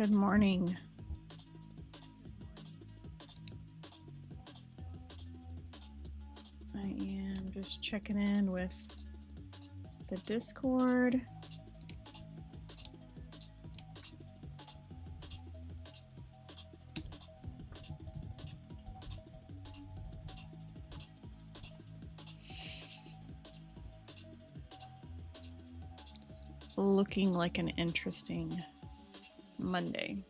Good morning. I am just checking in with the Discord. It's looking like an interesting Monday.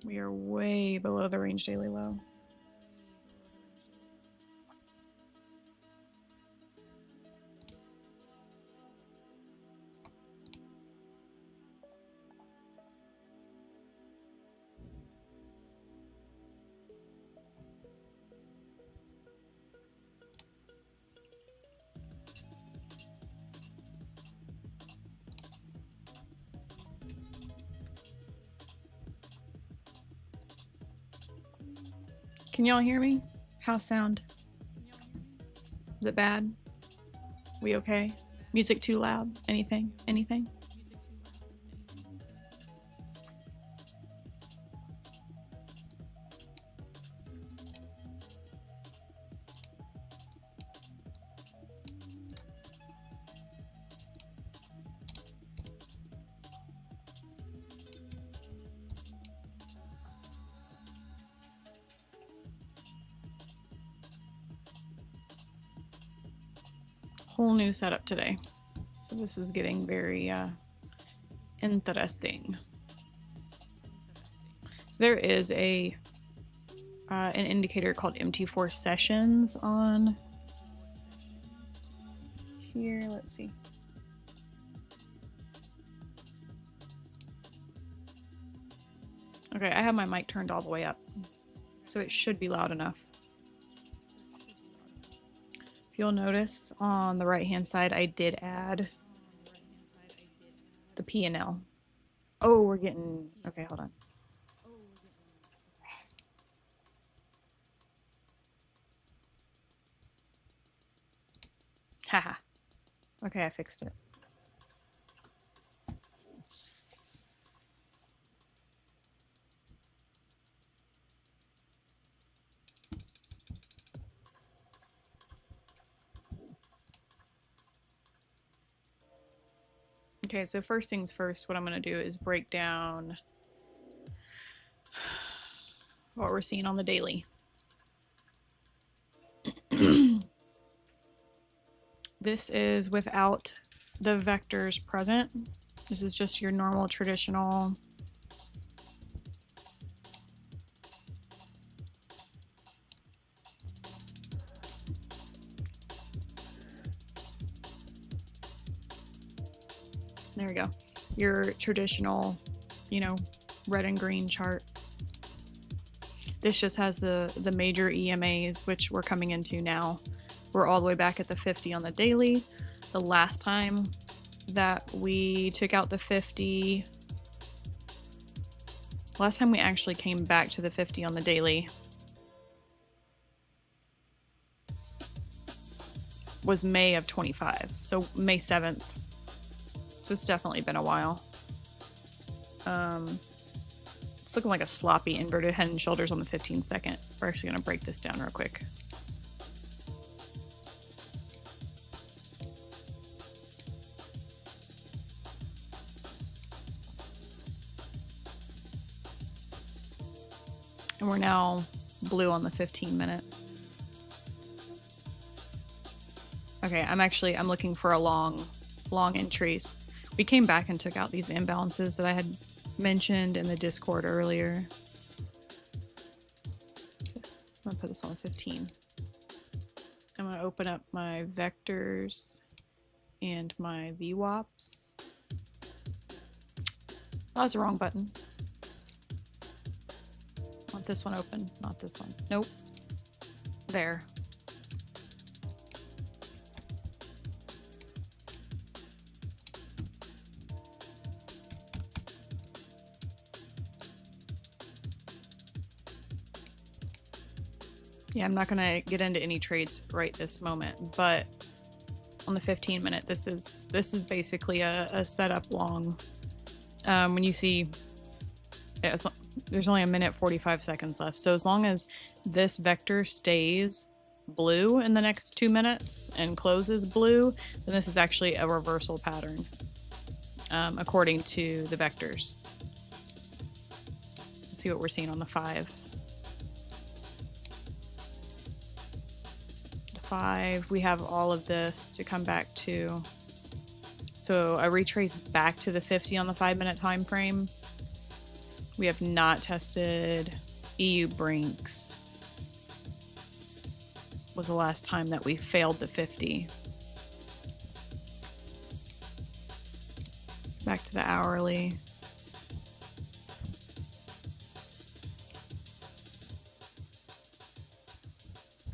We are way below the range daily low. Can y'all hear me? How's sound? Is it bad? We okay? Music too loud? Anything? Anything? Whole new setup today. So this is getting very interesting. So there is an indicator called MT4 sessions on here. Let's see. Okay, I have my mic turned all the way up, so it should be loud enough. If you'll notice on the right hand side, I did add the P&L. Oh, we're getting, okay, hold on. Haha. Okay, I fixed it. Okay, so first things first, what I'm going to do is break down what we're seeing on the daily. This is without the vectors present. This is just your normal traditional there we go. Your traditional, you know, red and green chart. This just has the major EMAs, which we're coming into now. We're all the way back at the 50 on the daily. The last time that we took out the 50, last time we actually came back to the 50 on the daily was May of 25. So May 7th. So it's definitely been a while. It's looking like a sloppy inverted head and shoulders on the 15 second. We're actually going to break this down real quick. And we're now blue on the 15 minute. Okay, I'm looking for a long entries. We came back and took out these imbalances that I had mentioned in the Discord earlier. I'm gonna put this on the 15. I'm gonna open up my vectors and my VWAPs. Oh, that's the wrong button. Want this one open, not this one. Nope. There. Yeah, I'm not gonna get into any trades right this moment, but on the 15-minute, this is basically a setup long. When you see, there's only 1:45 left, so as long as this vector stays blue in the next 2 minutes and closes blue, then this is actually a reversal pattern, according to the vectors. Let's see what we're seeing on the 5. The 5, we have all of this to come back to. So I retrace back to the 50 on the 5-minute time frame. We have not tested EU Brinks. Was the last time that we failed the 50. Back to the hourly.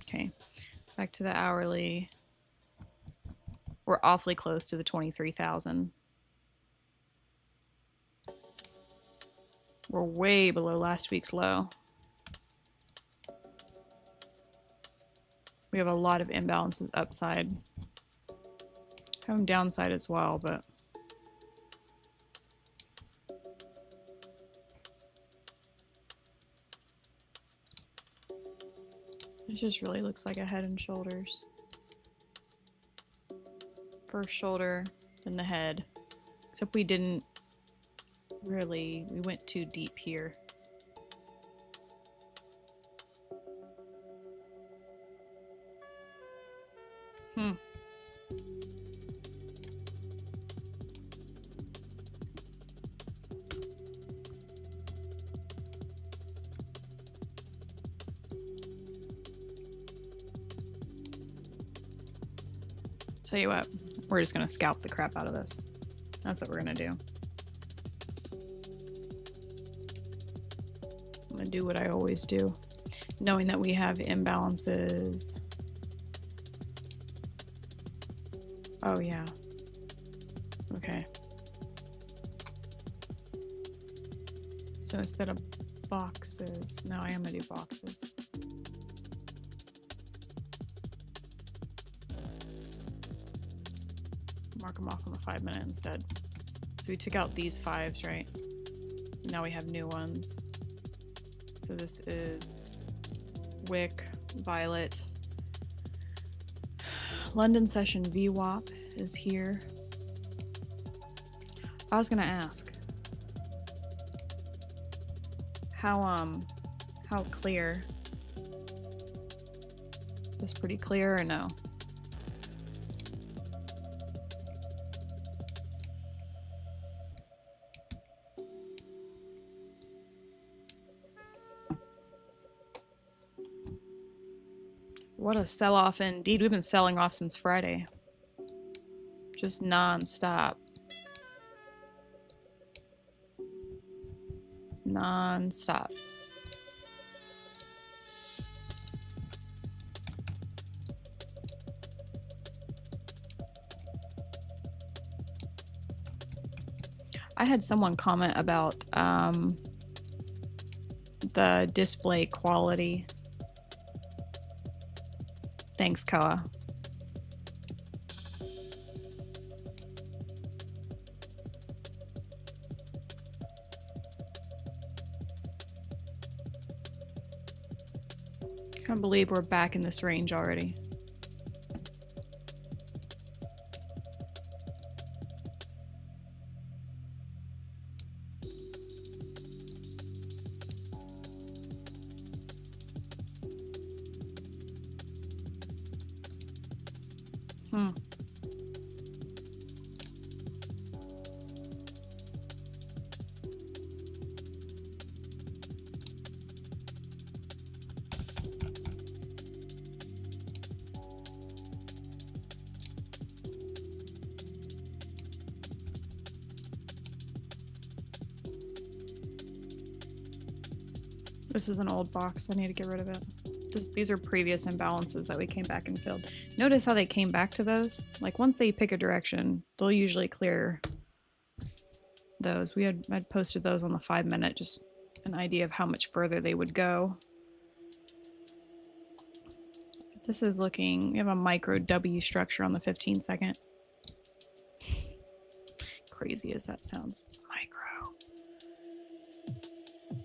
Okay, back to the hourly. We're awfully close to the 23,000. We're way below last week's low. We have a lot of imbalances upside. Having downside as well, but it just really looks like a head and shoulders. First shoulder, then the head. Except we didn't really, we went too deep here. Tell you what, we're just gonna scalp the crap out of this. That's what we're gonna do. I'm gonna do what I always do, knowing that we have imbalances. Oh yeah. Okay. So instead of boxes, no, I am gonna do boxes. Mark them off on the 5-minute instead. So we took out these 5s, right? Now we have new ones. So this is Wick, Violet. London session VWAP is here. I was gonna ask how clear? Is pretty clear or no? What a sell-off indeed. We've been selling off since Friday. Just non-stop. Non-stop. I had someone comment about the display quality. Thanks, Koa. Can't believe we're back in this range already. This is an old box. I need to get rid of it. These are previous imbalances that we came back and filled. Notice how they came back to those? Like once they pick a direction, they'll usually clear those. I'd posted those on the 5-minute, just an idea of how much further they would go. This is looking, we have a micro W structure on the 15 second. Crazy as that sounds, it's micro.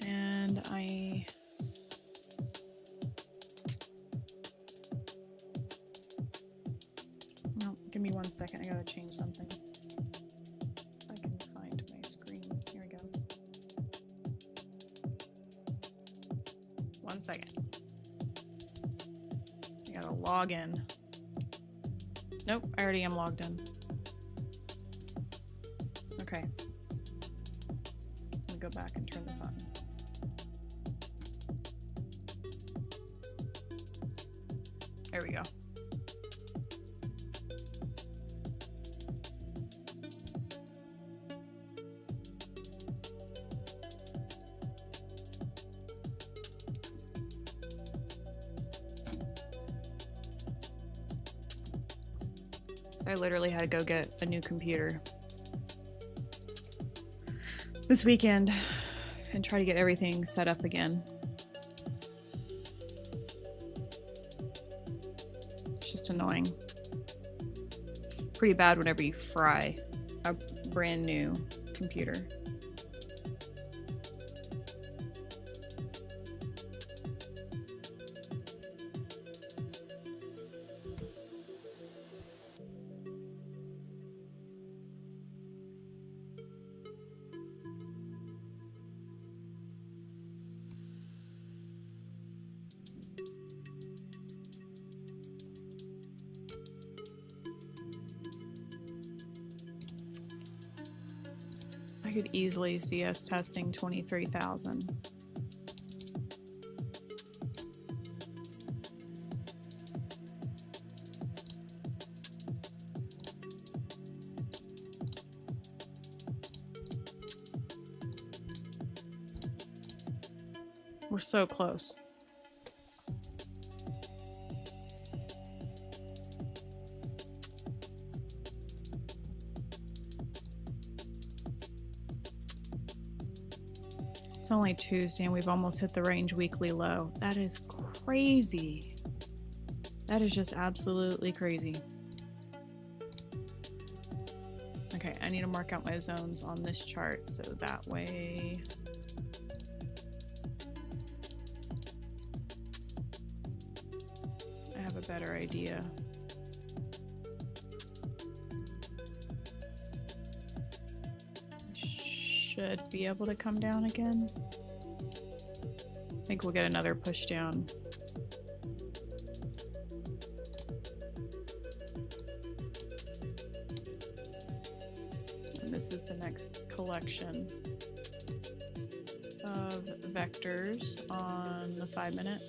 And no, give me 1 second, I gotta change something. If I can find my screen, here we go. 1 second. I gotta log in. Nope, I already am logged in. Okay. Let me go back and turn this on. There we go. So I literally had to go get a new computer this weekend and try to get everything set up again. It's just annoying. Pretty bad whenever you fry a brand new computer. I could easily see us testing 23,000. We're so close. It's only Tuesday and we've almost hit the range weekly low. That is crazy. That is just absolutely crazy. Okay, I need to mark out my zones on this chart so that way I have a better idea. Should be able to come down again. I think we'll get another push down. And this is the next collection of vectors on the 5 minute.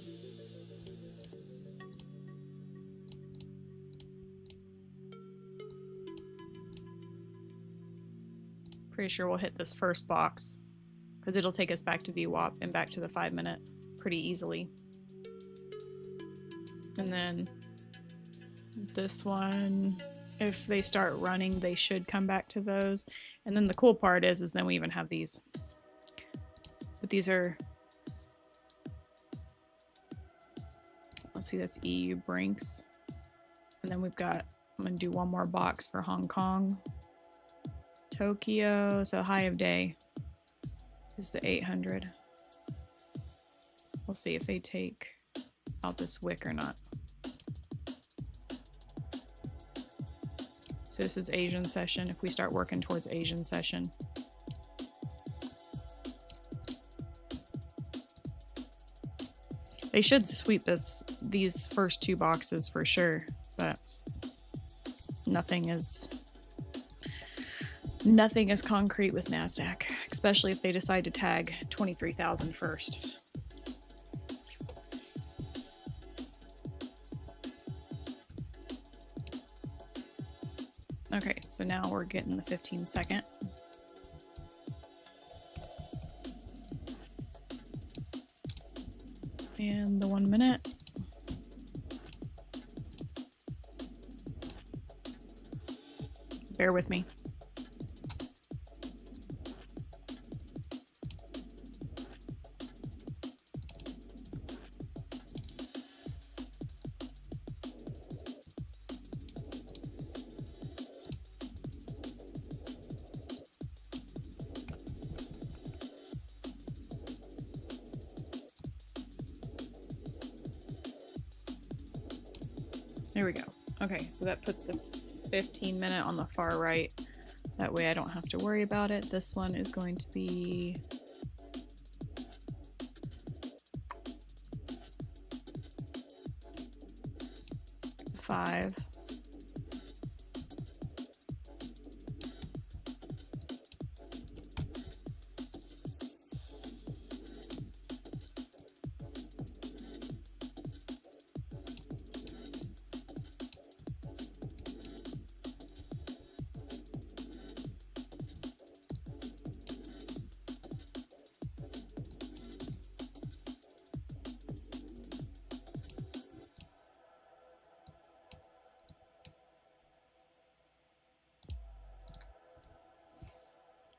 Pretty sure we'll hit this first box because it'll take us back to VWAP and back to the 5 minute pretty easily. And then this one, if they start running, they should come back to those. And then the cool part is then we even have these. But these are, let's see, that's EU Brinks. And then we've got, I'm gonna do one more box for Hong Kong. Tokyo, so high of day is the 800. We'll see if they take out this wick or not. So this is Asian session. If we start working towards Asian session. They should sweep these first two boxes for sure, but nothing is concrete with NASDAQ, especially if they decide to tag 23,000 first. Okay, so now we're getting the 15 second. And the 1 minute. Bear with me. There we go. Okay, so that puts the 15-minute on the far right. That way I don't have to worry about it. This one is going to be five.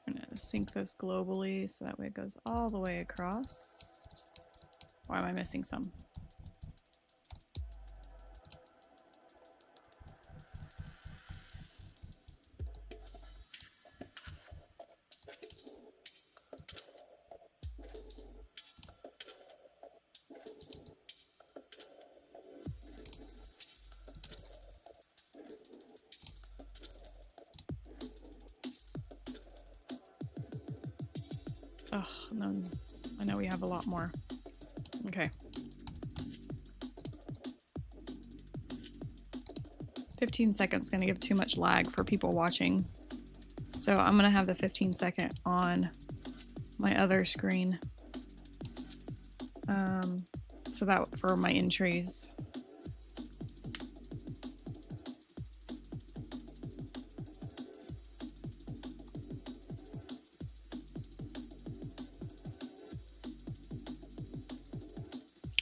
I'm gonna sync this globally so that way it goes all the way across. Why am I missing some? Ugh, and then I know we have a lot more. Okay. 15 seconds is going to give too much lag for people watching. So I'm going to have the 15-second on my other screen. So that for my entries.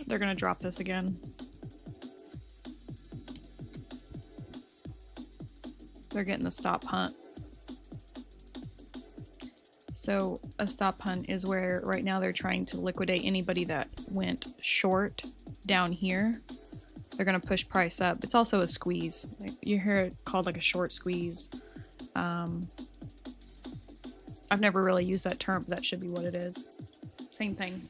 They're going to drop this again. They're getting the stop hunt. So a stop hunt is where right now they're trying to liquidate anybody that went short down here. They're going to push price up. It's also a squeeze. You hear it called like a short squeeze. I've never really used that term, but that should be what it is. Same thing.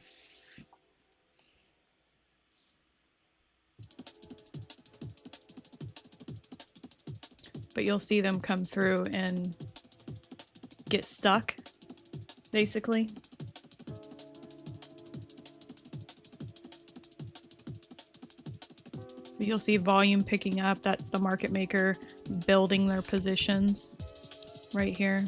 But you'll see them come through and get stuck, basically. You'll see volume picking up. That's the market maker building their positions right here.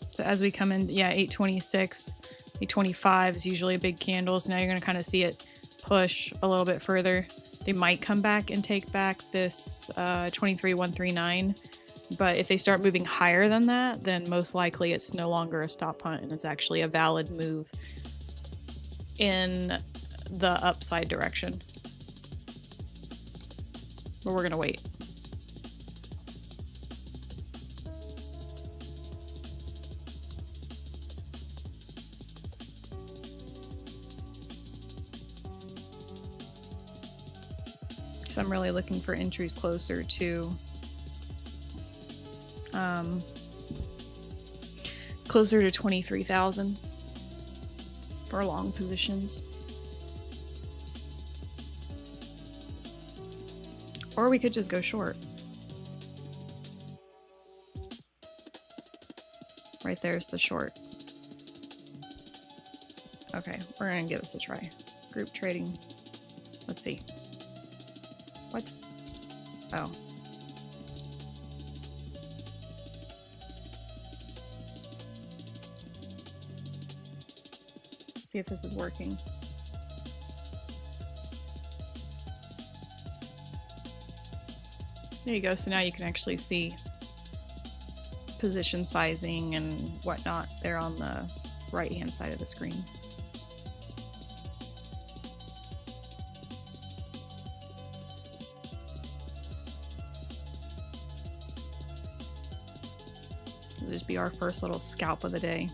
So as we come in, yeah, 826, 825 is usually a big candle. So now you're going to kind of see it push a little bit further. They might come back and take back this 23139. But if they start moving higher than that, then most likely it's no longer a stop hunt and it's actually a valid move in the upside direction. But we're going to wait. So I'm really looking for entries closer to closer to 23,000 for long positions. Or we could just go short. Right there's the short. Okay, we're gonna give this a try. Group trading. Let's see. What? Oh. See if this is working. There you go. So now you can actually see position sizing and whatnot there on the right hand side of the screen. It'll just be our first little scalp of the day.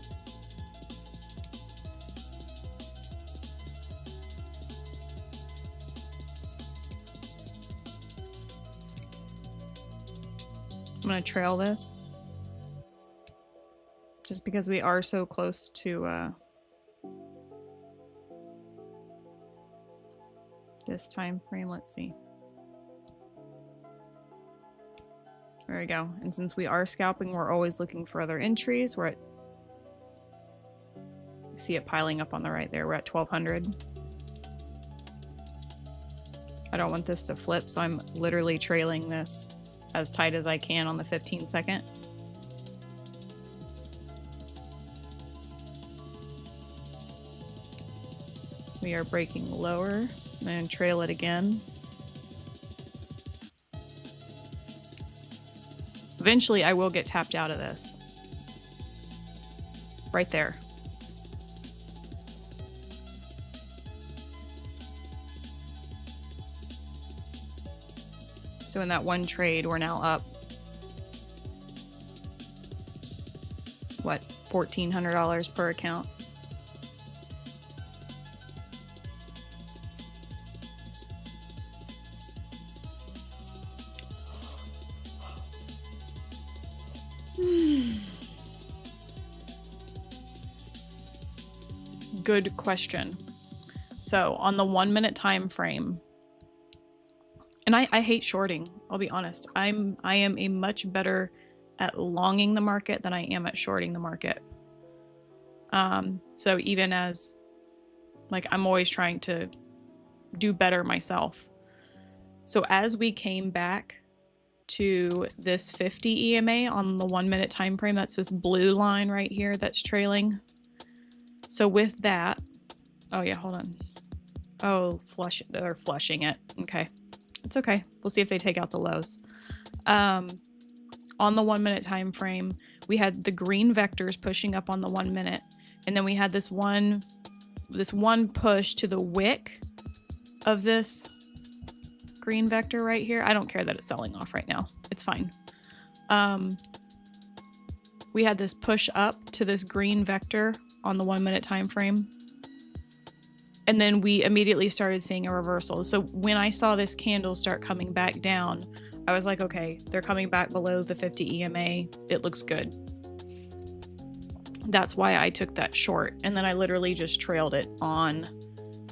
I'm going to trail this just because we are so close to this time frame. Let's see. There we go. And since we are scalping, we're always looking for other entries. We're at, see it piling up on the right there. We're at 1200. I don't want this to flip, so I'm literally trailing this as tight as I can on the 15-second. We are breaking lower and trail it again. Eventually, I will get tapped out of this. Right there. So in that one trade, we're now up, what, $1,400 per account. Good question. So on the 1 minute time frame, and I hate shorting, I'll be honest. I am a much better at longing the market than I am at shorting the market. So even as, like, I'm always trying to do better myself. So as we came back to this 50 EMA on the 1 minute time frame, that's this blue line right here that's trailing. So with that, oh yeah, hold on. Oh, they're flushing it. Okay. It's okay. We'll see if they take out the lows. On the 1 minute time frame, we had the green vectors pushing up on the 1 minute, and then we had this one push to the wick of this green vector right here. I don't care that it's selling off right now. It's fine. We had this push up to this green vector on the 1 minute time frame. And then we immediately started seeing a reversal. So when I saw this candle start coming back down, I was like, okay, they're coming back below the 50 EMA. It looks good. That's why I took that short. And then I literally just trailed it on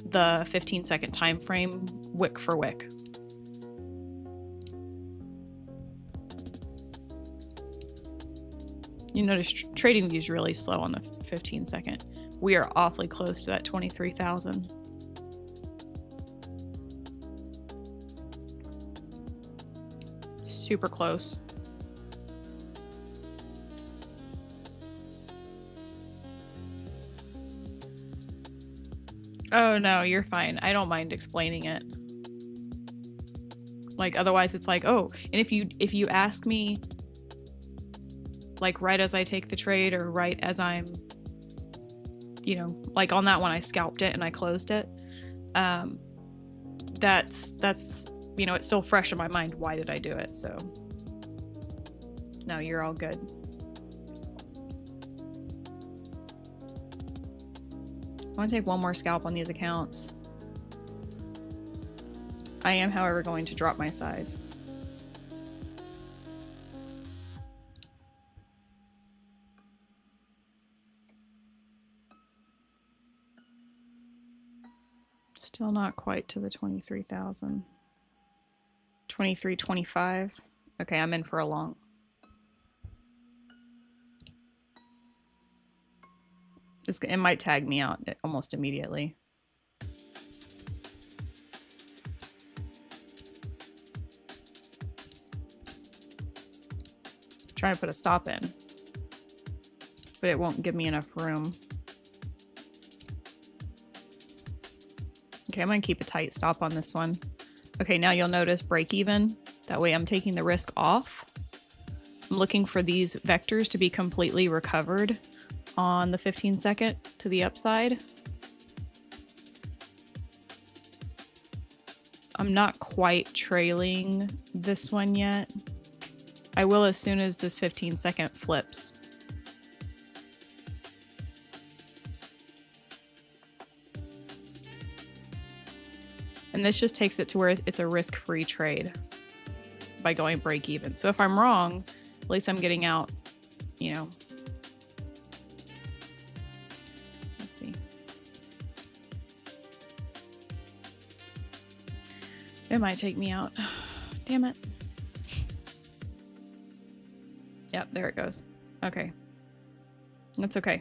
the 15-second time frame, wick for wick. You notice trading view is really slow on the 15-second. We are awfully close to that 23,000. Super close. Oh no, you're fine. I don't mind explaining it. Like, otherwise it's like, oh, and if you ask me, like right as I take the trade or right as I'm, you know, like on that one I scalped it and I closed it. That's you know, it's still fresh in my mind. Why did I do it? So no, you're all good. I want to take one more scalp on these accounts. I am, however, going to drop my size. Still not quite to the 23,000. 23.25. Okay, I'm in for a long. It might tag me out almost immediately. Trying to put a stop in, but it won't give me enough room. Okay, I'm gonna keep a tight stop on this one. Okay, now you'll notice break even. That way I'm taking the risk off. I'm looking for these vectors to be completely recovered on the 15-second to the upside. I'm not quite trailing this one yet. I will as soon as this 15-second flips. And this just takes it to where it's a risk-free trade by going break even. So if I'm wrong, at least I'm getting out, you know. Let's see. It might take me out. Damn it. Yep, there it goes. Okay. That's okay.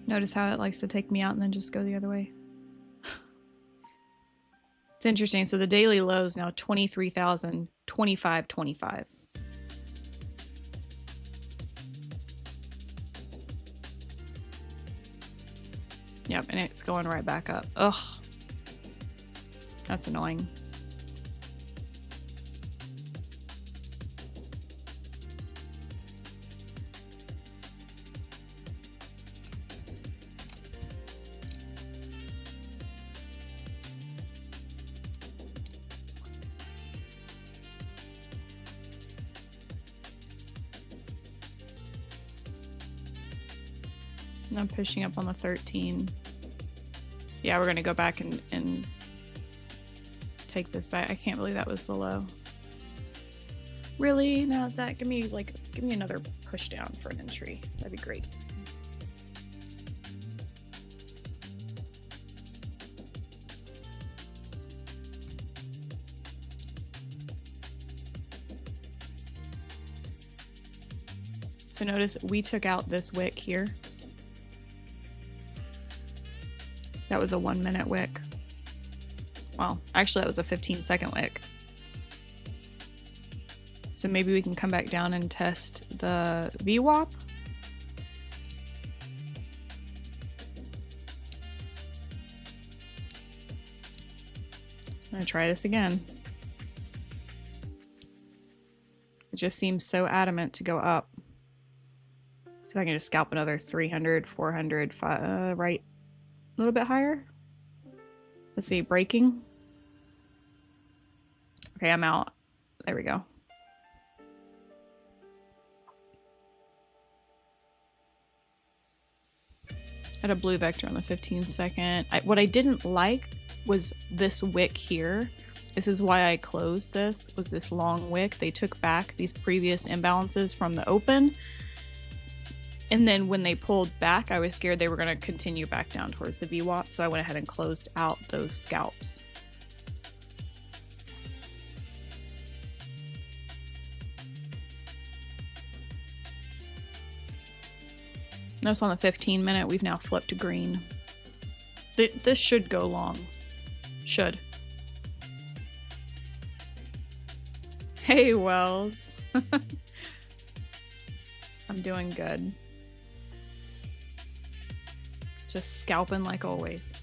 Notice how it likes to take me out and then just go the other way. It's interesting. So the daily low is now 23,000, 25.25. Yep, and it's going right back up. Ugh. That's annoying. I'm pushing up on the 13. Yeah, we're gonna go back and take this back. I can't believe that was the low. Really? Now is that give me another push down for an entry. That'd be great. So notice we took out this wick here. That was a 1 minute wick. Well, actually that was a 15-second wick. So maybe we can come back down and test the VWAP. I'm gonna try this again. It just seems so adamant to go up. See if I can just scalp another 300, 400, right. A little bit higher. Let's see, breaking. Okay, I'm out. There we go. Had a blue vector on the 15-second. What I didn't like was this wick here. This is why I closed this, was this long wick. They took back these previous imbalances from the open. And then when they pulled back, I was scared they were going to continue back down towards the VWAP, so I went ahead and closed out those scalps. Notice on the 15-minute, we've now flipped to green. This should go long. Should. Hey, Wells. I'm doing good. Just scalping like always.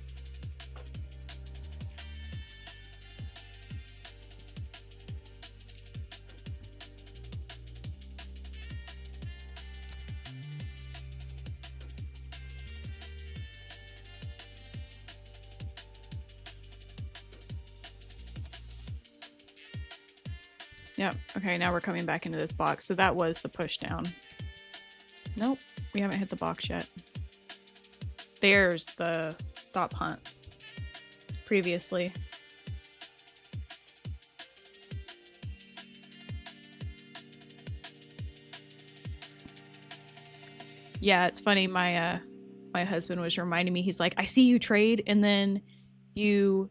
Yep. Okay, now we're coming back into this box. So that was the push down. Nope, we haven't hit the box yet. There's the stop hunt previously. Yeah, it's funny. My husband was reminding me, he's like, I see you trade and then you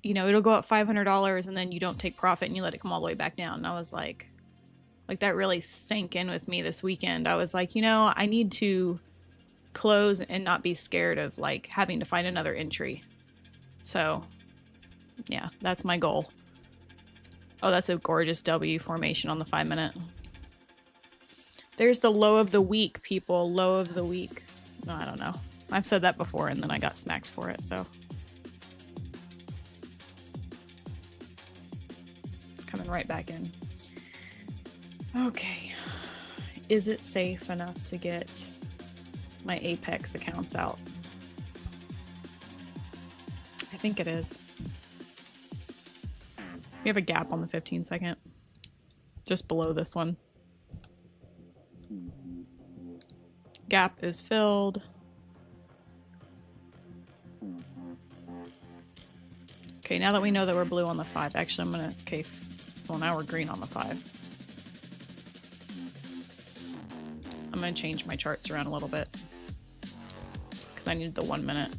know, it'll go up $500 and then you don't take profit and you let it come all the way back down. And I was like that really sank in with me this weekend. I was like, you know, I need to close and not be scared of like having to find another entry. So yeah, that's my goal. Oh, that's a gorgeous W formation on the 5-minute. There's the low of the week, people. Low of the week. No, I don't know. I've said that before and then I got smacked for it, so. Coming right back in. Okay. Is it safe enough to get my Apex accounts out? I think it is. We have a gap on the 15-second. Just below this one. Gap is filled. Okay, now that we know that we're blue on the 5, actually I'm gonna, okay, well now we're green on the 5. I'm gonna change my charts around a little bit because I need the 1 minute.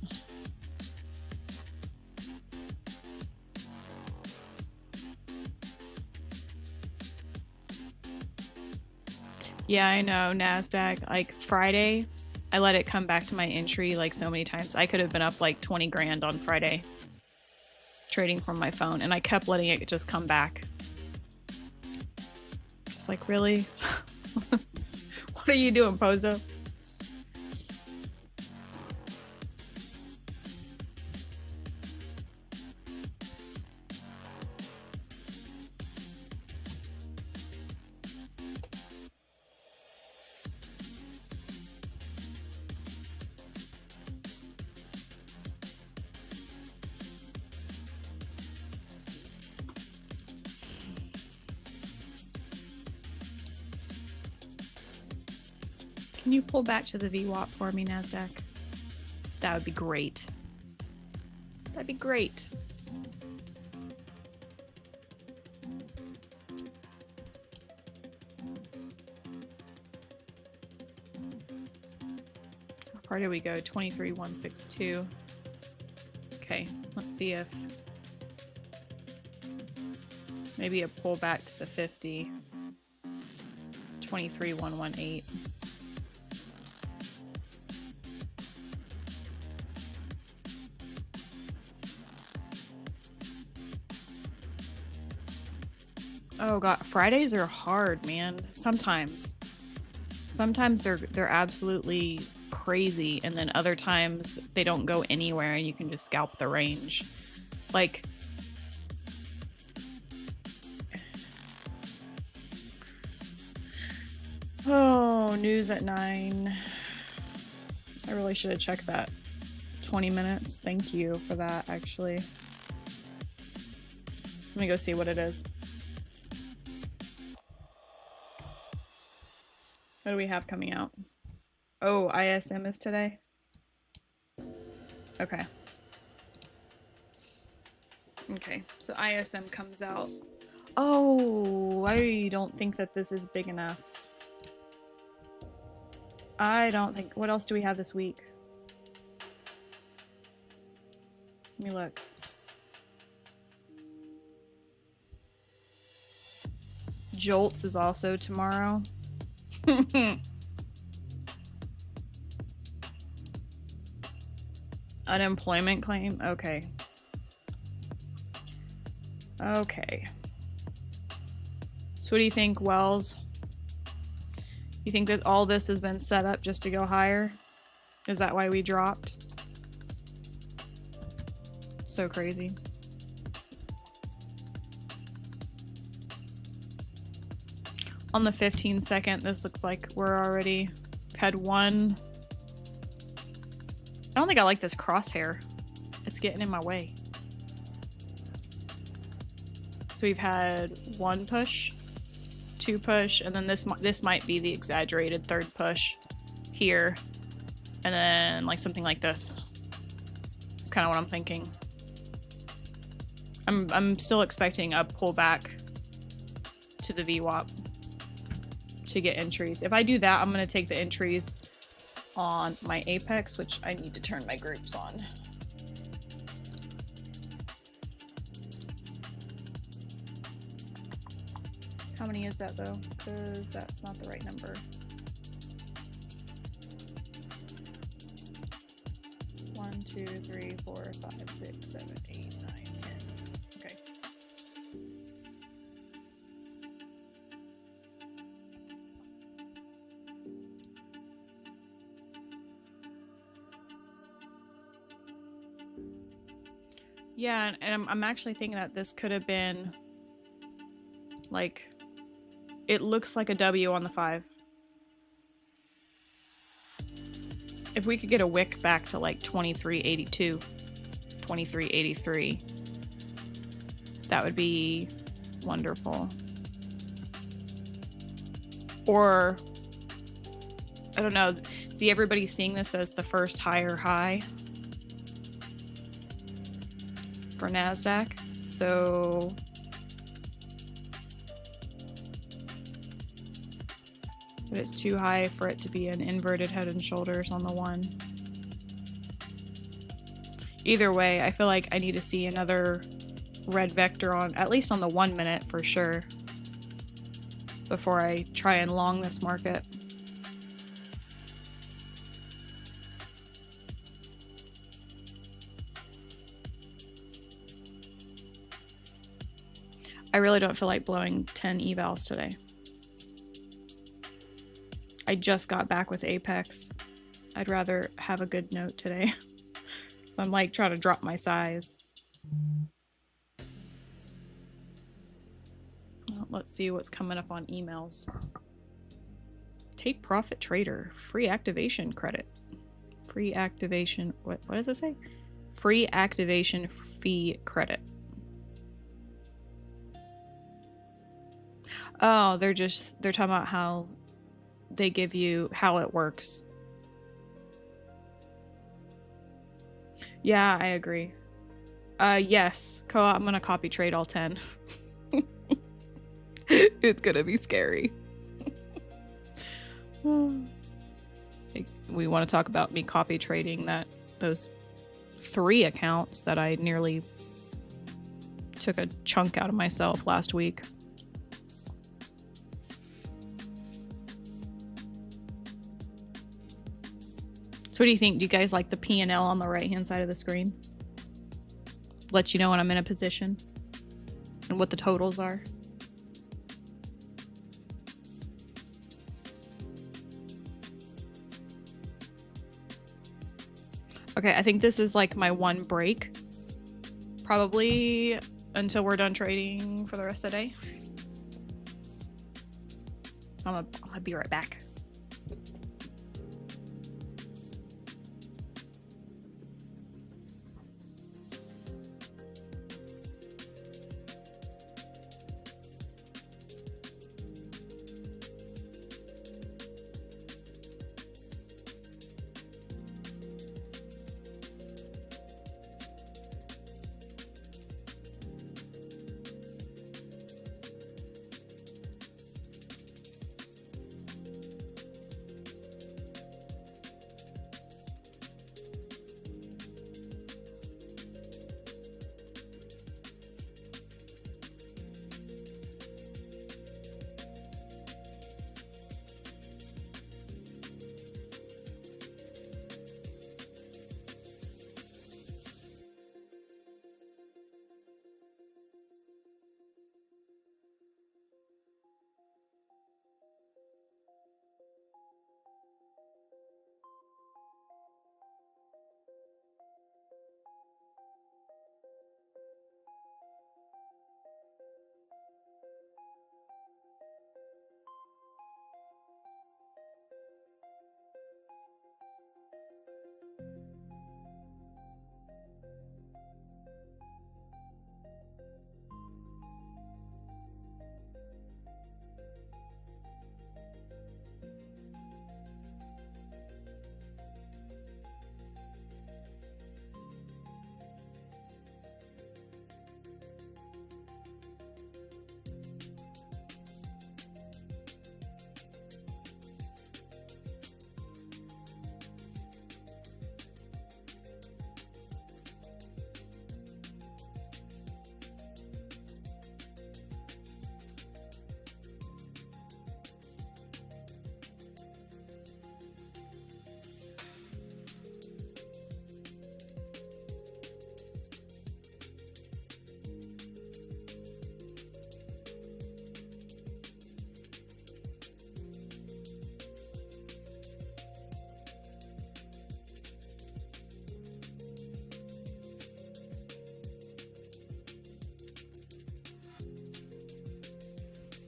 Yeah, I know. NASDAQ, like Friday, I let it come back to my entry like so many times. I could have been up like 20 grand on Friday trading from my phone, and I kept letting it just come back. Just like, really? What are you doing, Pozo? Can you pull back to the VWAP for me, NASDAQ? That would be great. That'd be great. How far did we go? 23,162. Okay, let's see if maybe a pull back to the 50. 23,118. Oh god, Fridays are hard, man. Sometimes they're absolutely crazy, and then other times they don't go anywhere and you can just scalp the range. Like, oh, news at 9. I really should have checked that. 20 minutes. Thank you for that, actually. Let me go see what it is. What do we have coming out? Oh, ISM is today? Okay. Okay, so ISM comes out. Oh, I don't think that this is big enough. I don't think... What else do we have this week? Let me look. Jolts is also tomorrow. Unemployment claim? Okay. Okay. So what do you think, Wells? You think that all this has been set up just to go higher? Is that why we dropped? So crazy. On the 15-second, this looks like we're already had one. I don't think I like this crosshair. It's getting in my way. So we've had one push, two push, and then this might be the exaggerated third push here, and then like something like this. It's kind of what I'm thinking. I'm still expecting a pullback to the VWAP to get entries. If I do that, I'm gonna take the entries on my Apex, which I need to turn my groups on. How many is that though? Because that's not the right number. One, two, three, 4, 5, 6, 7, 8, 9, 10. Okay. Yeah, and I'm actually thinking that this could have been like, it looks like a W on the 5. If we could get a wick back to like 2382, 2383, that would be wonderful. Or, I don't know, see, everybody's seeing this as the first higher high for NASDAQ. So but it's too high for it to be an inverted head and shoulders on the 1. Either way, I feel like I need to see another red vector on, at least on the 1 minute for sure. before I try and long this market. I really don't feel like blowing 10 evals today. I just got back with Apex. I'd rather have a good note today. So I'm like trying to drop my size. Well, let's see what's coming up on emails. Take profit trader, free activation credit. Free activation, what does it say? Free activation fee credit. Oh, they're talking about how they give you, how it works. Yeah, I agree. Yes, I'm gonna copy trade all 10. It's gonna be scary. We want to talk about me copy trading those 3 accounts that I nearly took a chunk out of myself last week. So what do you think? Do you guys like the P&L on the right-hand side of the screen? Lets you know when I'm in a position and what the totals are. Okay, I think this is like my one break. Probably until we're done trading for the rest of the day. I'm gonna be right back.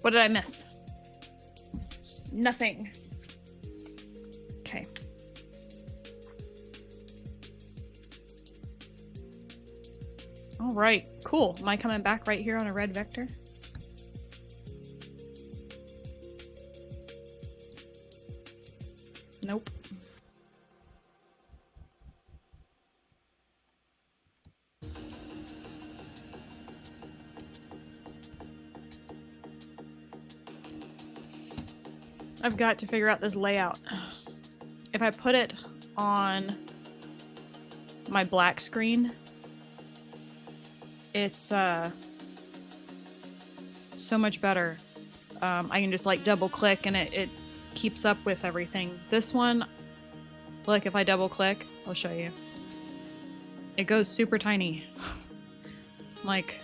What did I miss? Nothing. Okay. All right, cool. Am I coming back right here on a red vector? Nope. I've got to figure out this layout. If I put it on my black screen, it's so much better. I can just like double click and it keeps up with everything. This one, like if I double click, I'll show you. It goes super tiny. like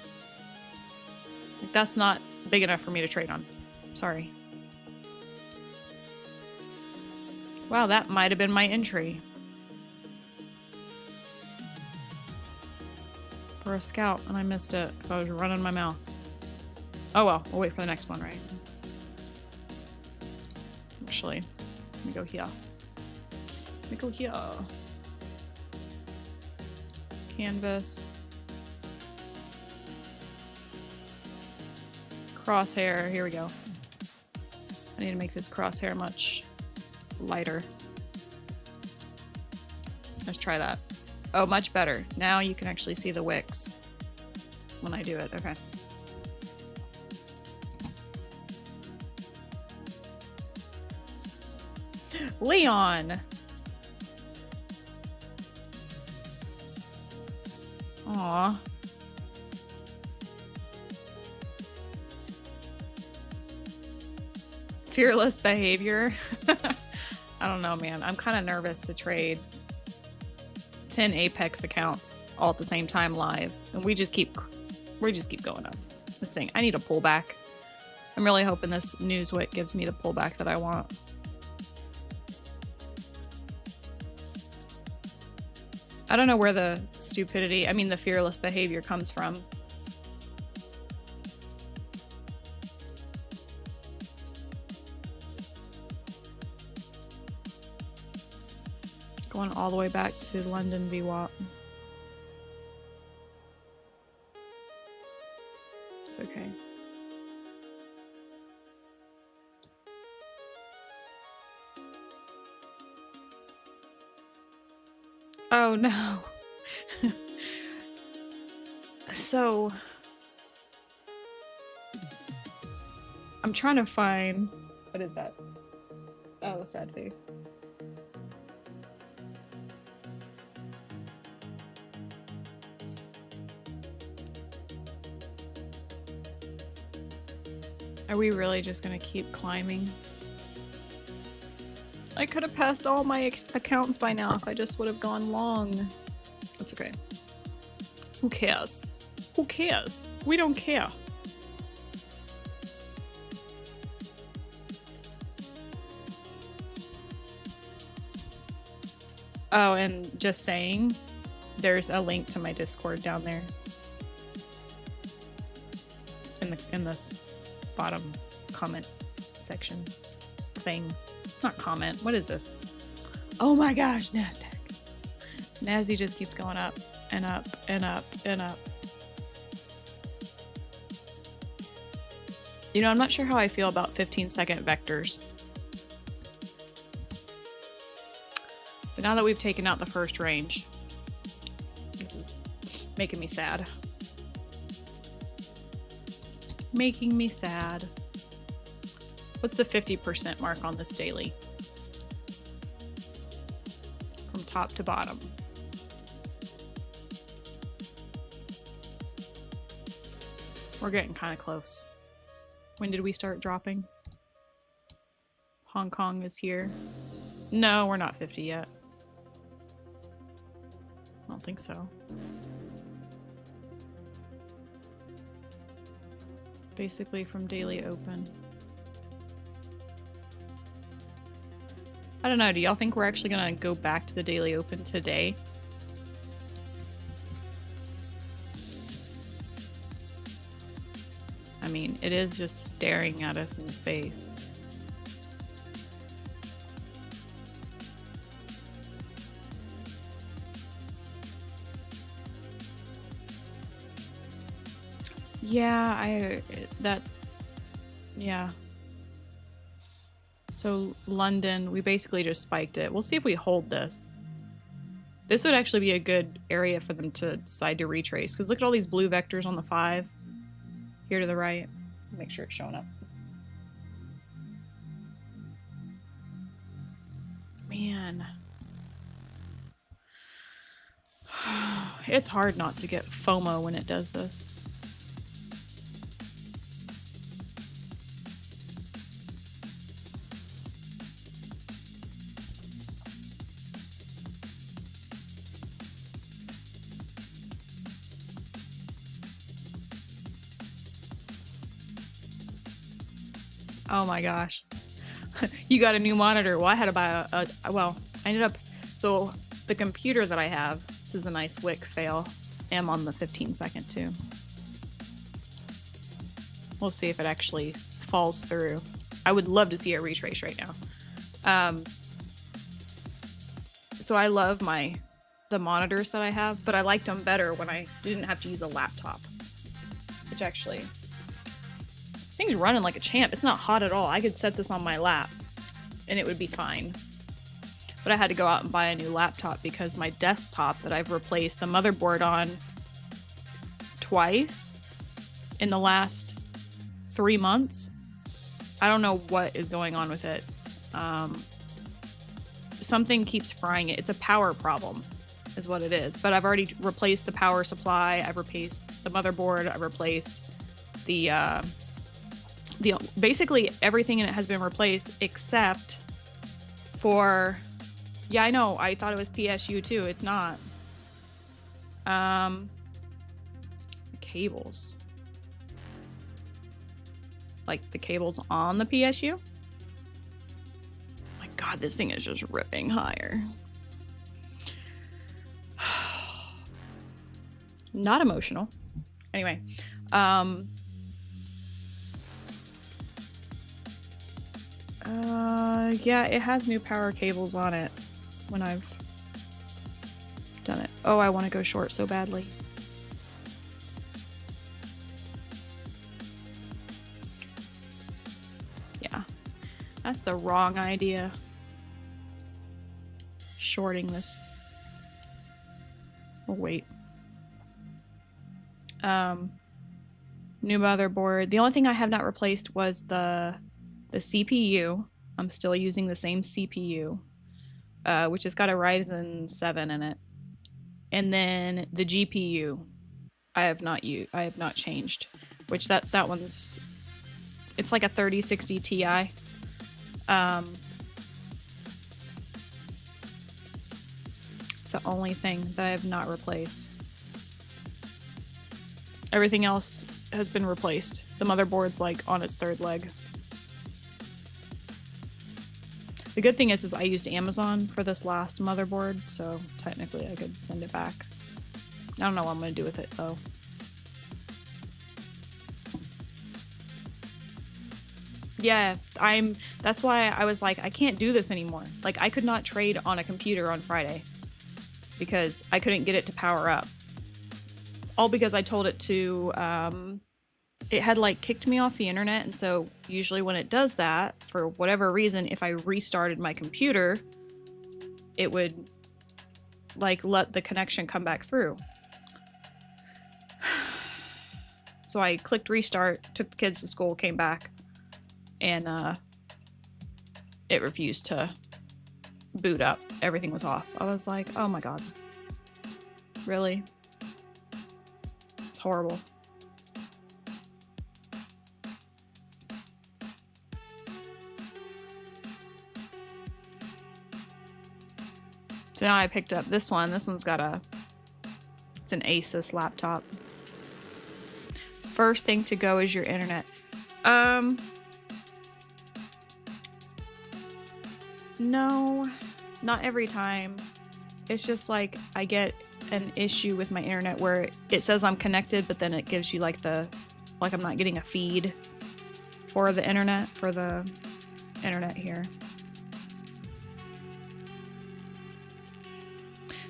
that's not big enough for me to trade on. Sorry. Wow, that might have been my entry. For a scout, and I missed it because I was running my mouth. Oh well, we'll wait for the next one, right? Actually, let me go here. Let me go here. Canvas. Crosshair, here we go. I need to make this crosshair much lighter. Let's try that. Oh, much better. Now you can actually see the wicks when I do it. Okay. Leon! Aw. Fearless behavior. I don't know, man. I'm kind of nervous to trade 10 Apex accounts all at the same time live, and we just keep going up. This thing, I need a pullback. I'm really hoping this Newswick gives me the pullback that I want. I don't know where the stupidity, I mean the fearless behavior comes from. Going all the way back to London VWAP. It's okay. Oh no. So I'm trying to find, what is that? Oh, sad face. Are we really just gonna keep climbing? I could have passed all my accounts by now if I just would have gone long. That's okay. Who cares? Who cares? We don't care. Oh, and just saying, there's a link to my Discord down there. In this bottom comment section thing. Not comment. What is this? Oh my gosh, NASDAQ. NASDAQ just keeps going up and up and up and up. You know, I'm not sure how I feel about 15-second vectors. But now that we've taken out the first range, this is making me sad. Making me sad. What's the 50% mark on this daily? From top to bottom. We're getting kind of close. When did we start dropping? Hong Kong is here. No, we're not 50 yet. I don't think so. Basically from daily open. I don't know, do y'all think we're actually gonna go back to the daily open today? I mean, it is just staring at us in the face. Yeah, yeah. So London, we basically just spiked it. We'll see if we hold this. This would actually be a good area for them to decide to retrace, because look at all these blue vectors on the 5 here to the right. Make sure it's showing up. Man. It's hard not to get FOMO when it does this. Oh my gosh. You got a new monitor. Well, I had to buy well, I ended up, so the computer that I have, this is a nice wick fail. I'm on the 15-second too. We'll see if it actually falls through. I would love to see a retrace right now. So I love the monitors that I have, but I liked them better when I didn't have to use a laptop. Which actually, this thing's running like a champ. It's not hot at all. I could set this on my lap and it would be fine. But I had to go out and buy a new laptop because my desktop that I've replaced the motherboard on twice in the last 3 months. I don't know what is going on with it. Something keeps frying it. It's a power problem is what it is. But I've already replaced the power supply. I've replaced the motherboard. I've replaced the basically everything in it has been replaced except for, yeah, I know. I thought it was PSU too. It's not. The cables. Like the cables on the PSU. My God, this thing is just ripping higher. Not emotional. Anyway, yeah, it has new power cables on it when I've done it. Oh, I want to go short so badly. Yeah, that's the wrong idea. Shorting this. Oh, wait. New motherboard. The only thing I have not replaced was the CPU. I'm still using the same CPU, which has got a Ryzen 7 in it. And then the GPU, I have not changed. Which that one's, it's like a 3060 Ti. It's the only thing that I have not replaced. Everything else has been replaced. The motherboard's like on its third leg. The good thing is I used Amazon for this last motherboard, so technically I could send it back. I don't know what I'm gonna do with it though. Yeah, that's why I was like, I can't do this anymore. Like, I could not trade on a computer on Friday because I couldn't get it to power up. All because I told it to, it had like kicked me off the internet. And so usually when it does that, for whatever reason, if I restarted my computer, it would like let the connection come back through. So I clicked restart, took the kids to school, came back, and it refused to boot up. Everything was off. I was like, oh my God. Really? It's horrible. So now I picked up this one. This one's got it's an Asus laptop. First thing to go is your internet. No, not every time. It's just like I get an issue with my internet where it says I'm connected, but then it gives you like I'm not getting a feed for the internet here.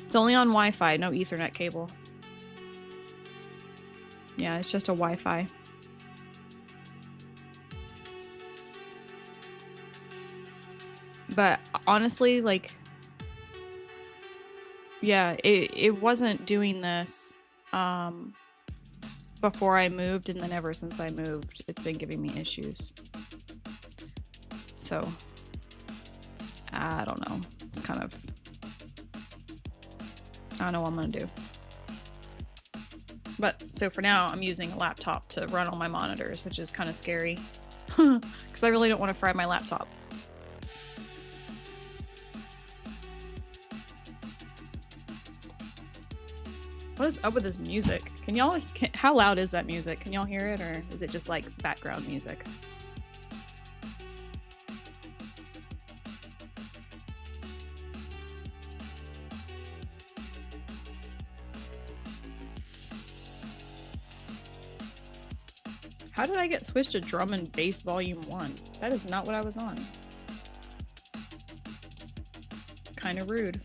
It's only on Wi-Fi, no Ethernet cable. Yeah, it's just a Wi-Fi. But honestly, like, yeah, it wasn't doing this before I moved, and then ever since I moved, it's been giving me issues. So, I don't know. It's kind of, I don't know what I'm gonna do. But, so for now, I'm using a laptop to run all my monitors, which is kind of scary. Because I really don't want to fry my laptop. What is up with this music? How loud is that music? Can y'all hear it, or is it just like background music? How did I get switched to drum and bass volume 1? That is not what I was on. Kind of rude.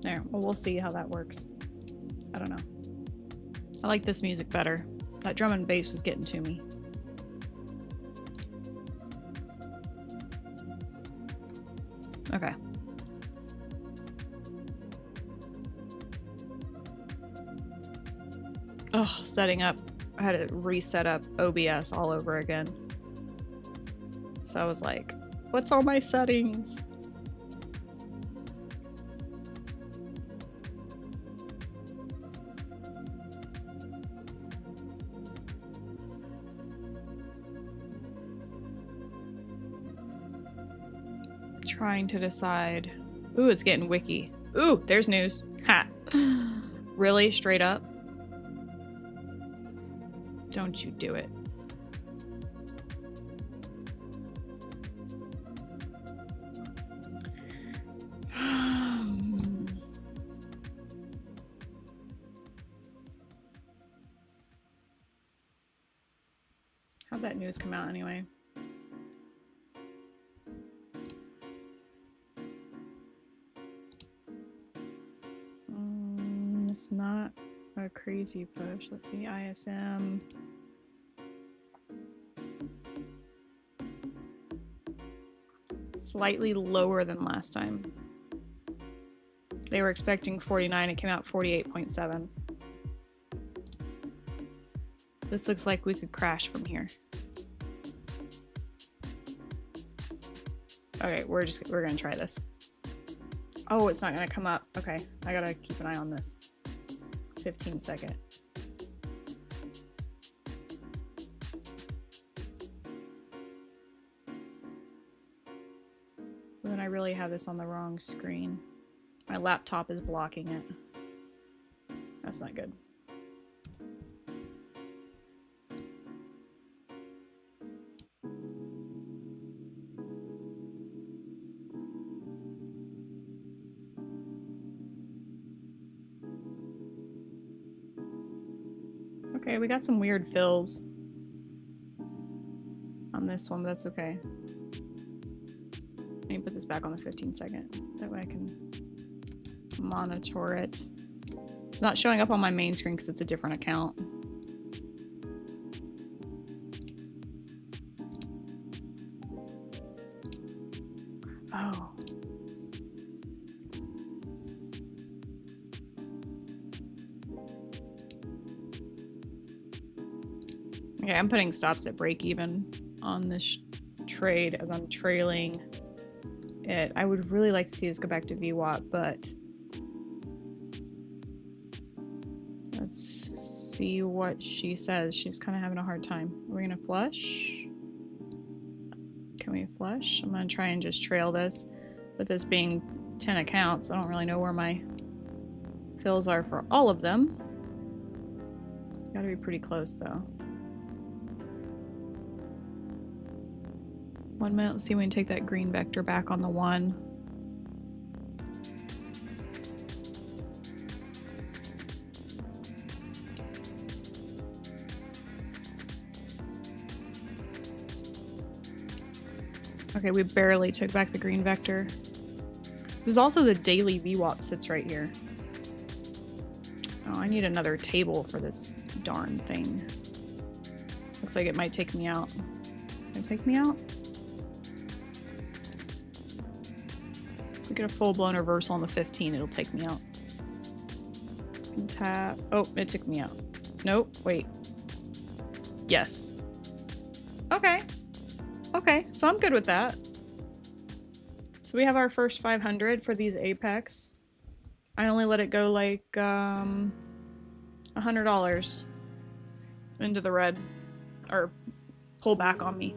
There, well, we'll see how that works. I don't know. I like this music better. That drum and bass was getting to me. Okay. Ugh, setting up. I had to reset up OBS all over again. So I was like, what's all my settings? Trying to decide. Ooh, it's getting wiki. Ooh, there's news. Ha. Really? Straight up? Don't you do it. How'd that news come out anyway? It's not a crazy push. Let's see, ISM. Slightly lower than last time. They were expecting 49, it came out 48.7. This looks like we could crash from here. Okay, we're gonna try this. Oh, it's not gonna come up. Okay, I gotta keep an eye on this. 15 second. And then I really have this on the wrong screen. My laptop is blocking it. That's not good. Okay, we got some weird fills on this one, but that's okay. I need to put this back on the 15 second. That way I can monitor it. It's not showing up on my main screen because it's a different account. Oh. Okay, I'm putting stops at break even on this trade as I'm trailing it. I would really like to see this go back to VWAP, but let's see what she says. She's kind of having a hard time. Are we gonna flush? Can we flush? I'm gonna try and just trail this. With this being 10 accounts, I don't really know where my fills are for all of them. Gotta be pretty close though. 1 minute. Let's see if we can take that green vector back on the 1. Okay, we barely took back the green vector. This is also the daily VWAP sits right here. Oh, I need another table for this darn thing. Looks like it might take me out. Can it take me out? If we get a full-blown reversal on the 15, it'll take me out. Tap. Oh, it took me out. Nope, wait. Yes. Okay. Okay, so I'm good with that. So we have our first 500 for these Apex. I only let it go like $100 into the red, or pull back on me.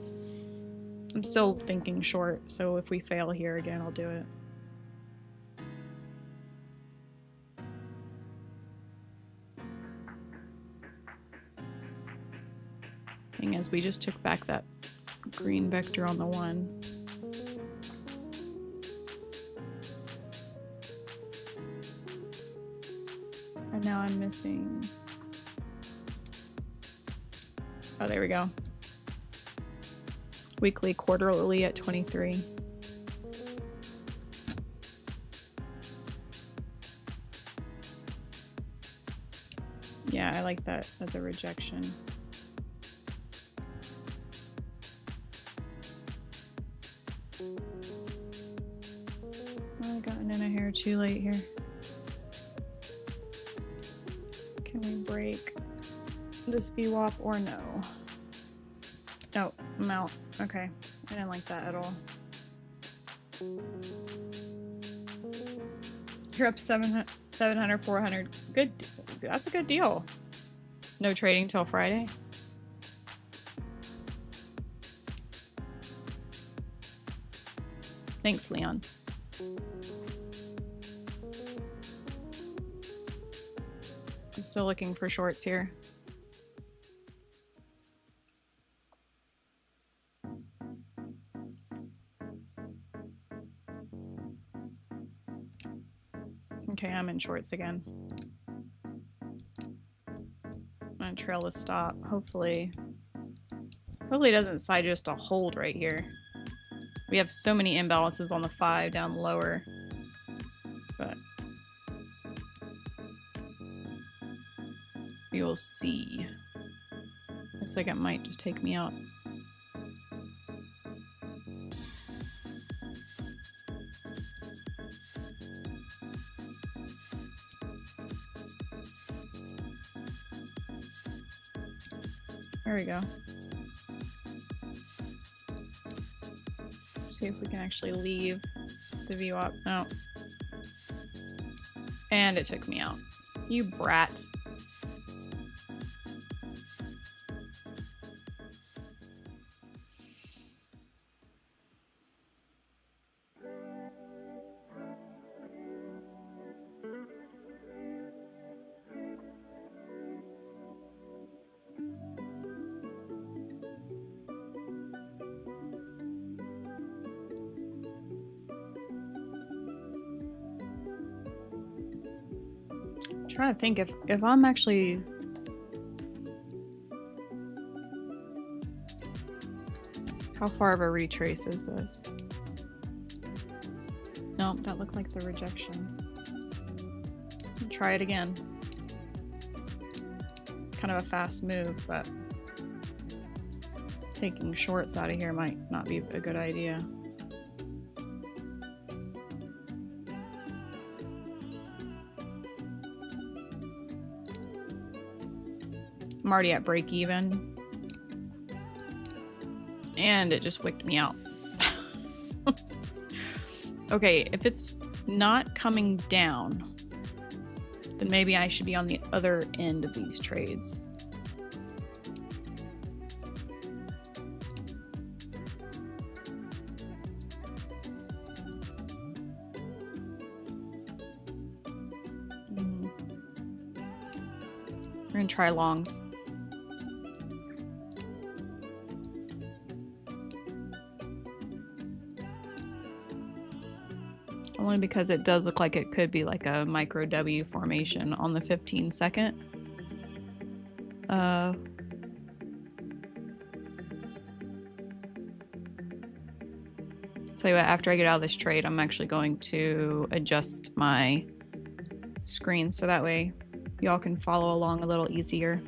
I'm still thinking short, so if we fail here again, I'll do it. Thing is, we just took back that green vector on the 1. And now I'm missing. Oh, there we go. Weekly, quarterly at 23. Yeah, I like that as a rejection. Well, I gotten in a hair too late here. Can we break this VWAP or no? No, I'm out. Okay, I didn't like that at all. You're up 700, 400. Good. That's a good deal. No trading till Friday. Thanks, Leon. I'm still looking for shorts here. Okay, I'm in shorts again. I'm gonna trail the stop. Hopefully it doesn't decide just to hold right here. We have so many imbalances on the 5 down lower, but we will see. Looks like it might just take me out. There we go. See if we can actually leave the VWAP. No. And it took me out. You brat. Trying to think if I'm actually how far of a retrace is this? No, that looked like the rejection. I'll try it again. Kind of a fast move, but taking shorts out of here might not be a good idea. I'm already at break even. And it just wicked me out. Okay, if it's not coming down, then maybe I should be on the other end of these trades. We're gonna try longs. Only because it does look like it could be like a micro W formation on the 15-second. Tell you what, after I get out of this trade, I'm actually going to adjust my screen so that way y'all can follow along a little easier.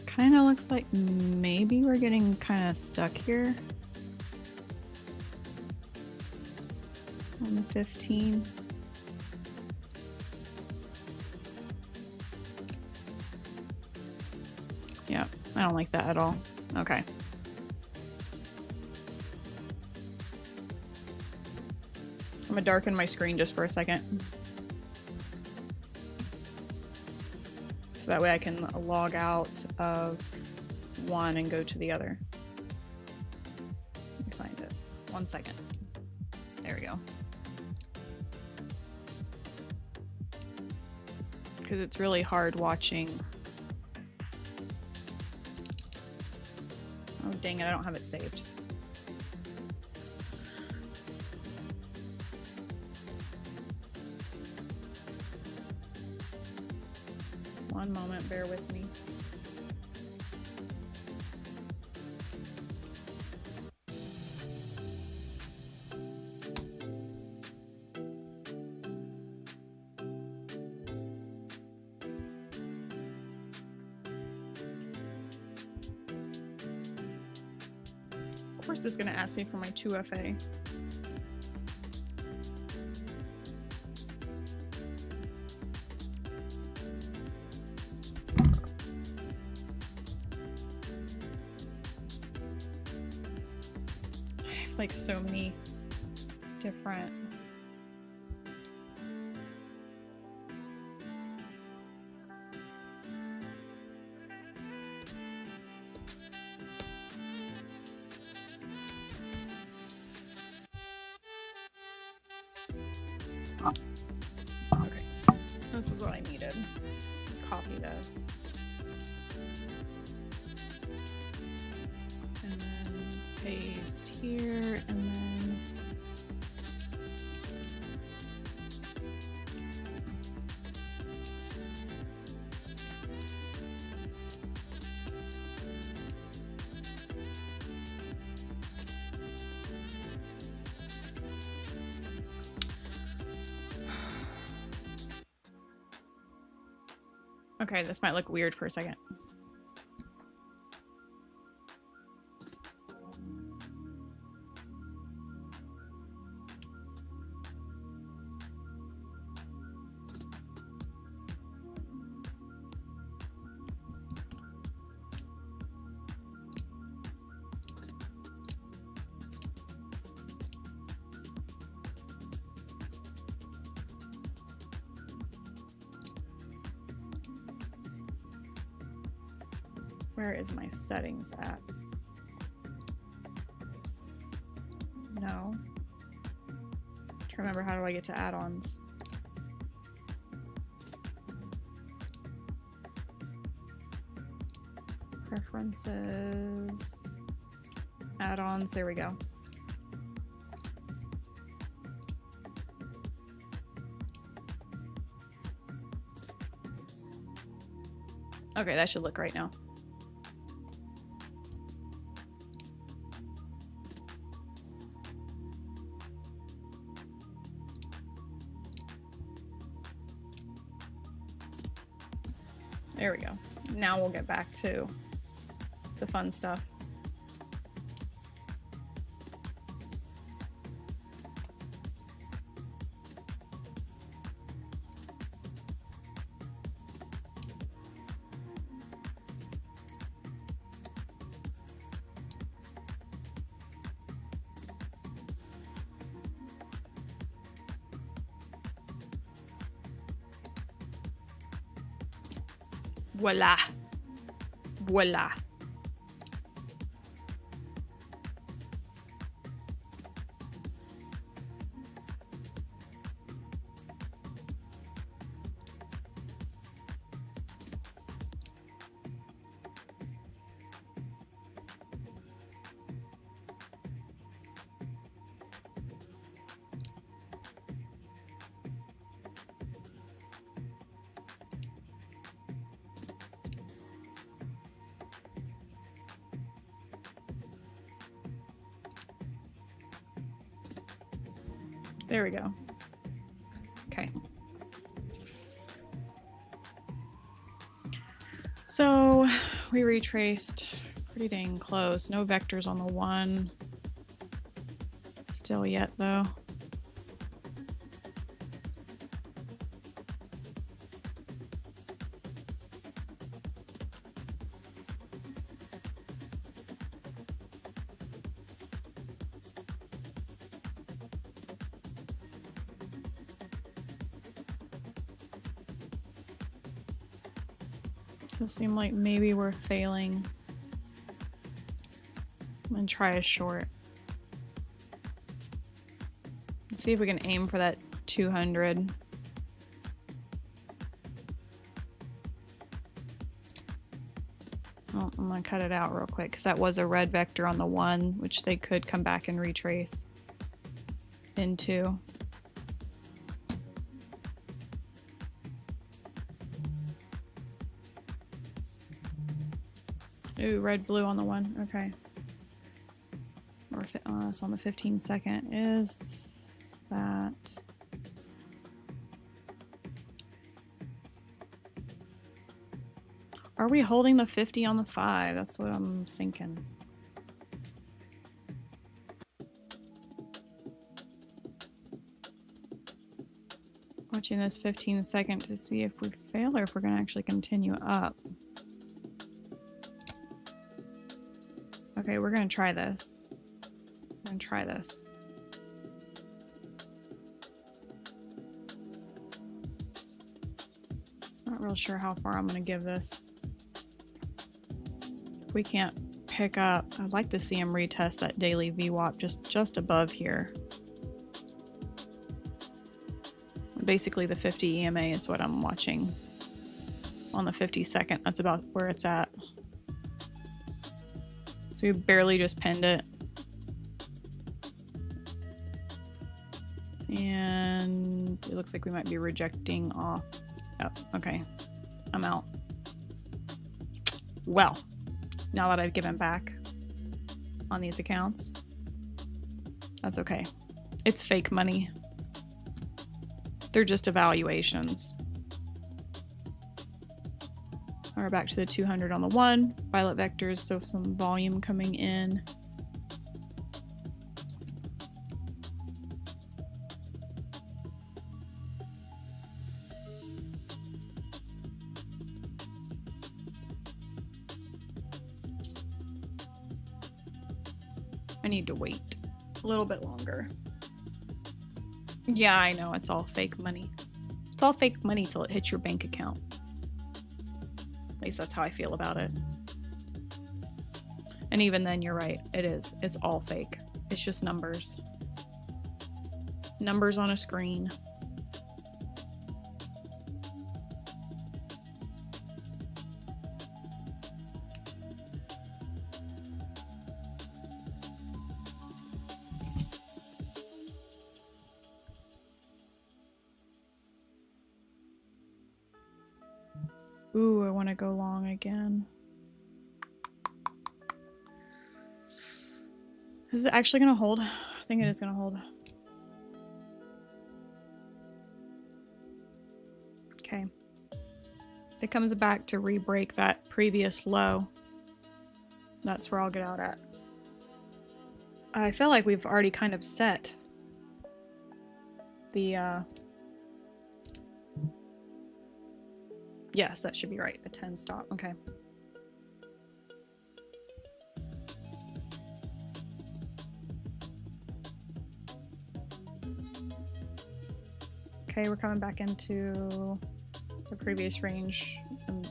Kind of looks like maybe we're getting kind of stuck here on the 15. Yeah, I don't like that at all. Okay. I'm gonna darken my screen just for a second. So that way I can log out of one and go to the other. Let me find it. 1 second. There we go. Because it's really hard watching dang it, I don't have it saved. One moment, bear with me. Of course, it's going to ask me for my 2FA. I have like so many different. Okay, this is what I needed. Copy this. And then paste here, and then okay, this might look weird for a second. Where is my settings at? No. Trying to remember, how do I get to add-ons? Preferences. Add-ons, there we go. Okay, that should look right now. There we go. Now we'll get back to the fun stuff. Voila. Voila. There we go. Okay. So we retraced pretty dang close. No vectors on the one. Still yet though. Does seem like maybe we're failing. I'm gonna try a short. Let's see if we can aim for that 200. Well, I'm gonna cut it out real quick because that was a red vector on the 1, which they could come back and retrace into. Ooh, red, blue on the 1. Okay. Or it's on the 15-second. Is that... Are we holding the 50 on the 5? That's what I'm thinking. Watching this 15-second to see if we fail or if we're going to actually continue up. Okay, we're going to try this. We're going to try this. Not real sure how far I'm going to give this. If we can't pick up, I'd like to see him retest that daily VWAP just above here. Basically the 50 EMA is what I'm watching on the 50-second. That's about where it's at. So we barely just pinned it. And it looks like we might be rejecting off. Oh, okay. I'm out. Well, now that I've given back on these accounts, that's okay. It's fake money. They're just evaluations. We're back to the 200 on the 1. Violet vectors, so some volume coming in. I need to wait a little bit longer. Yeah, I know, it's all fake money. It's all fake money till it hits your bank account. At least that's how I feel about it. And even then, you're right, it is. It's all fake. It's just numbers. Numbers on a screen. Ooh, I want to go long again. Is it actually going to hold? I think it is going to hold. Okay. If it comes back to re-break that previous low, that's where I'll get out at. I feel like we've already kind of set the yes, that should be right. A 10 stop. Okay. Okay, we're coming back into the previous range and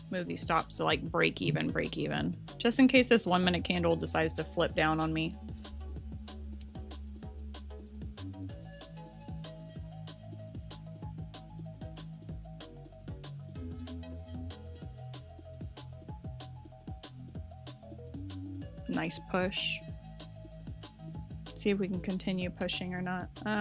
move these stops to like break even. Just in case this 1 minute candle decides to flip down on me. Nice push. See if we can continue pushing or not.